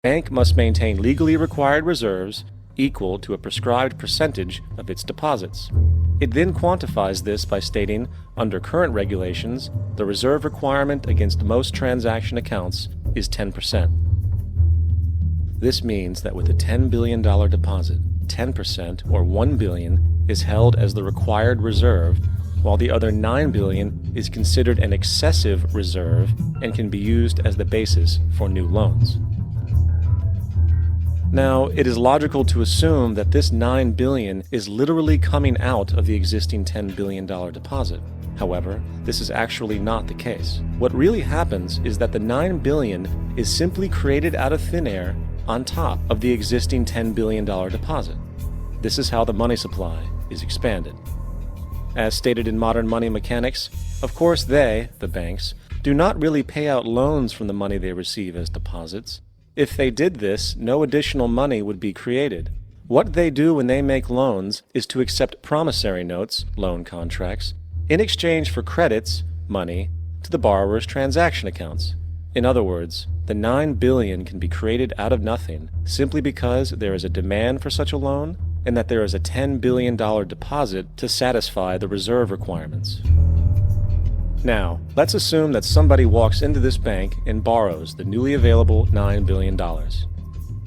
bank must maintain legally required reserves equal to a prescribed percentage of its deposits. It then quantifies this by stating, under current regulations, the reserve requirement against most transaction accounts is 10%. This means that with a $10 billion deposit, 10% or $1 billion is held as the required reserve, while the other $9 billion is considered an excessive reserve and can be used as the basis for new loans. Now, it is logical to assume that this $9 billion is literally coming out of the existing $10 billion deposit. However, this is actually not the case. What really happens is that the $9 billion is simply created out of thin air on top of the existing $10 billion deposit. This is how the money supply is expanded. As stated in modern money mechanics, of course they, the banks, do not really pay out loans from the money they receive as deposits. If they did this, no additional money would be created. What they do when they make loans is to accept promissory notes, loan contracts, in exchange for credits, money, to the borrower's transaction accounts. In other words, the $9 billion can be created out of nothing simply because there is a demand for such a loan and that there is a $10 billion deposit to satisfy the reserve requirements. Now, let's assume that somebody walks into this bank and borrows the newly available $9 billion.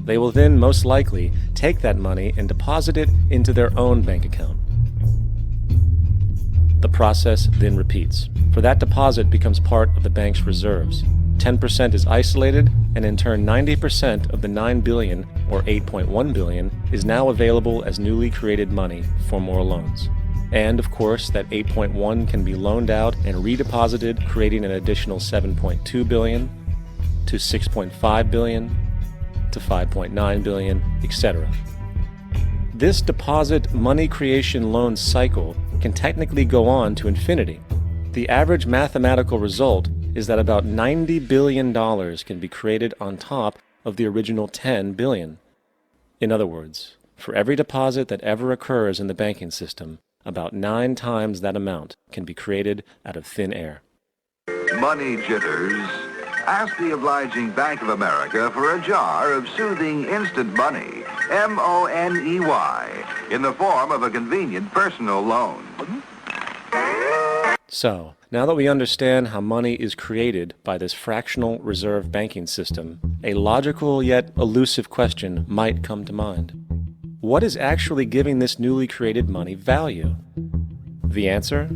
They will then most likely take that money and deposit it into their own bank account. The process then repeats, for that deposit becomes part of the bank's reserves. 10% is isolated, and in turn 90% of the $9 billion, or $8.1 billion, is now available as newly created money for more loans. And of course, that 8.1 can be loaned out and redeposited, creating an additional 7.2 billion, to 6.5 billion, to 5.9 billion, etc. This deposit money creation loan cycle can technically go on to infinity. The average mathematical result is that about $90 billion can be created on top of the original $10 billion. In other words, for every deposit that ever occurs in the banking system, about 9 times that amount can be created out of thin air. Money jitters? Ask the obliging Bank of America for a jar of soothing instant money, M-O-N-E-Y, in the form of a convenient personal loan. So, now that we understand how money is created by this fractional reserve banking system, a logical yet elusive question might come to mind. What is actually giving this newly created money value? The answer?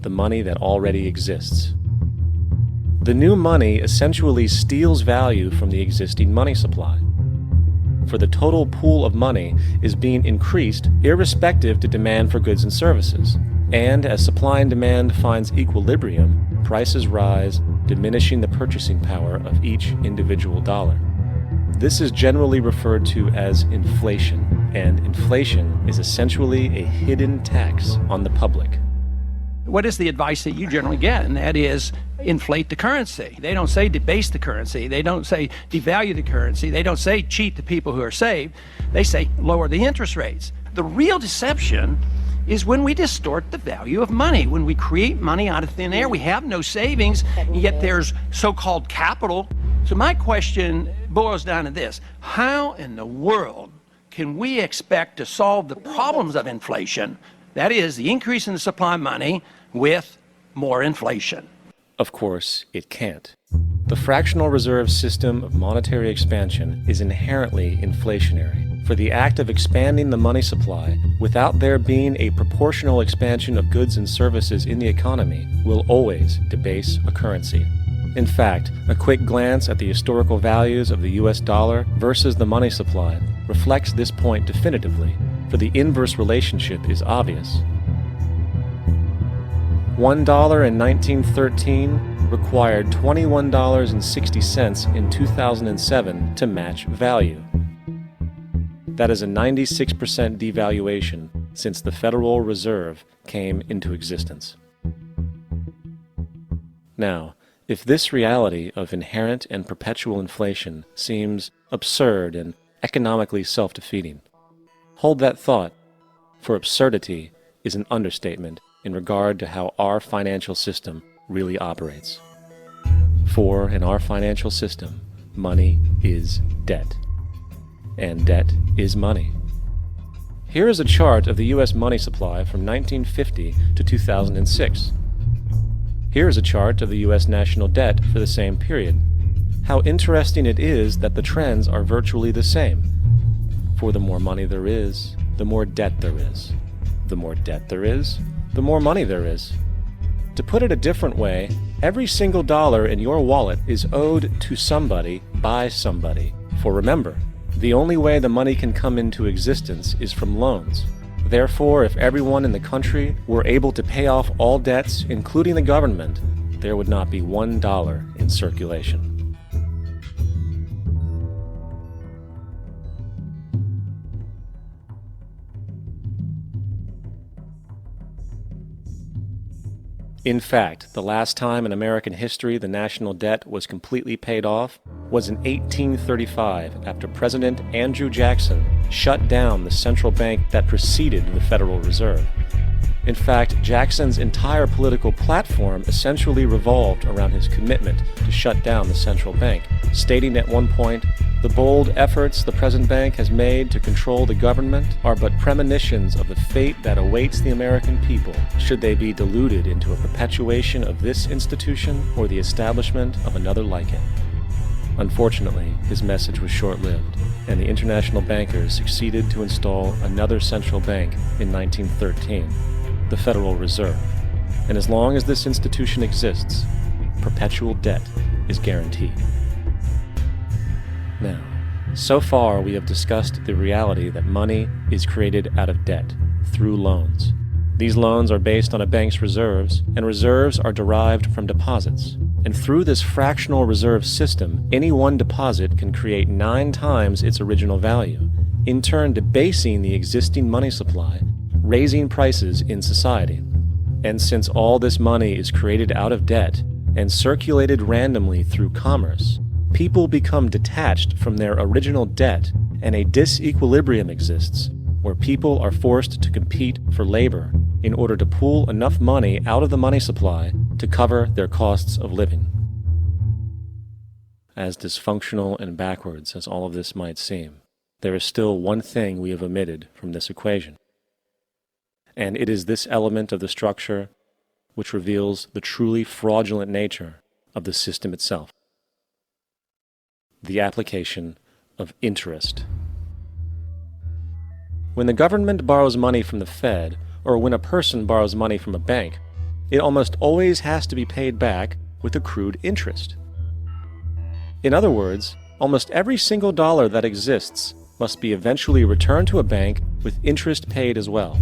The money that already exists. The new money essentially steals value from the existing money supply. For the total pool of money is being increased irrespective to demand for goods and services. And as supply and demand finds equilibrium, prices rise, diminishing the purchasing power of each individual dollar. This is generally referred to as inflation, and inflation is essentially a hidden tax on the public. What is the advice that you generally get? And that is inflate the currency. They don't say debase the currency. They don't say devalue the currency. They don't say cheat the people who are saved. They say lower the interest rates. The real deception is when we distort the value of money. When we create money out of thin air, we have no savings, yet there's so-called capital. So my question boils down to this: how in the world can we expect to solve the problems of inflation, that is, the increase in the supply of money, with more inflation? Of course, it can't. The fractional reserve system of monetary expansion is inherently inflationary. For the act of expanding the money supply, without there being a proportional expansion of goods and services in the economy, will always debase a currency. In fact, a quick glance at the historical values of the US dollar versus the money supply reflects this point definitively, for the inverse relationship is obvious. $1 in 1913 required $21.60 in 2007 to match value. That is a 96% devaluation since the Federal Reserve came into existence. Now, if this reality of inherent and perpetual inflation seems absurd and economically self-defeating, hold that thought, for absurdity is an understatement in regard to how our financial system really operates. For in our financial system, money is debt. and debt is money. Here is a chart of the U.S. money supply from 1950 to 2006. Here is a chart of the U.S. national debt for the same period. How interesting it is that the trends are virtually the same. For the more money there is, the more debt there is. The more debt there is, the more money there is. To put it a different way, every single dollar in your wallet is owed to somebody by somebody. For remember, the only way the money can come into existence is from loans. Therefore, if everyone in the country were able to pay off all debts, including the government, there would not be $1 in circulation. In fact, the last time in American history the national debt was completely paid off was in 1835 after President Andrew Jackson shut down the central bank that preceded the Federal Reserve. In fact, Jackson's entire political platform essentially revolved around his commitment to shut down the central bank, stating at one point, "The bold efforts the present bank has made to control the government are but premonitions of the fate that awaits the American people, should they be deluded into a perpetuation of this institution or the establishment of another like it." Unfortunately, his message was short-lived, and the international bankers succeeded to install another central bank in 1913, the Federal Reserve. And as long as this institution exists, perpetual debt is guaranteed. Now, so far we have discussed the reality that money is created out of debt, through loans. These loans are based on a bank's reserves, and reserves are derived from deposits. And through this fractional reserve system, any one deposit can create 9 times its original value, in turn debasing the existing money supply, raising prices in society. And since all this money is created out of debt and circulated randomly through commerce, people become detached from their original debt, and a disequilibrium exists where people are forced to compete for labor in order to pool enough money out of the money supply to cover their costs of living. As dysfunctional and backwards as all of this might seem, there is still one thing we have omitted from this equation. And it is this element of the structure which reveals the truly fraudulent nature of the system itself: the application of interest. When the government borrows money from the Fed, or when a person borrows money from a bank, it almost always has to be paid back with accrued interest. In other words, almost every single dollar that exists must be eventually returned to a bank with interest paid as well.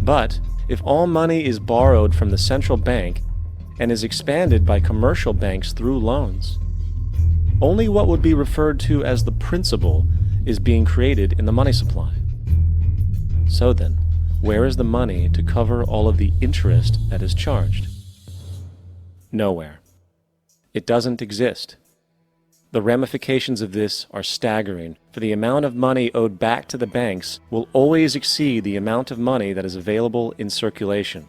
But if all money is borrowed from the central bank and is expanded by commercial banks through loans, only what would be referred to as the principal is being created in the money supply. So then, where is the money to cover all of the interest that is charged? Nowhere. It doesn't exist. The ramifications of this are staggering, for the amount of money owed back to the banks will always exceed the amount of money that is available in circulation.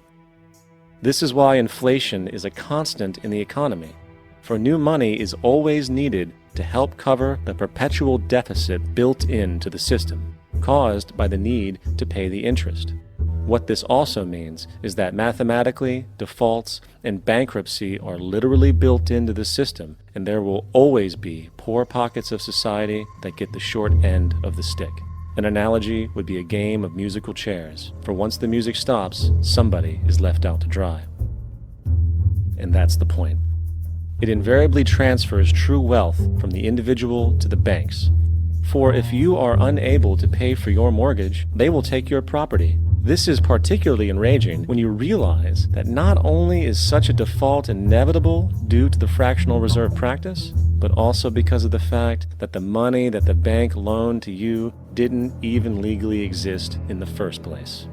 This is why inflation is a constant in the economy, for new money is always needed to help cover the perpetual deficit built into the system, caused by the need to pay the interest. What this also means is that mathematically, defaults and bankruptcy are literally built into the system, and there will always be poor pockets of society that get the short end of the stick. An analogy would be a game of musical chairs, for once the music stops, somebody is left out to dry. And that's the point. It invariably transfers true wealth from the individual to the banks. For if you are unable to pay for your mortgage, they will take your property. This is particularly enraging when you realize that not only is such a default inevitable due to the fractional reserve practice, but also because of the fact that the money that the bank loaned to you didn't even legally exist in the first place.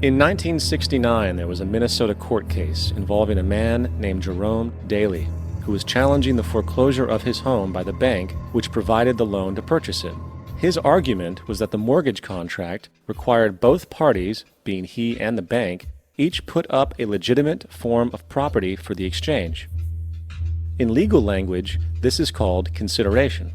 In 1969, there was a Minnesota court case involving a man named Jerome Daly, who was challenging the foreclosure of his home by the bank which provided the loan to purchase it. His argument was that the mortgage contract required both parties, being he and the bank, each put up a legitimate form of property for the exchange. In legal language, this is called consideration.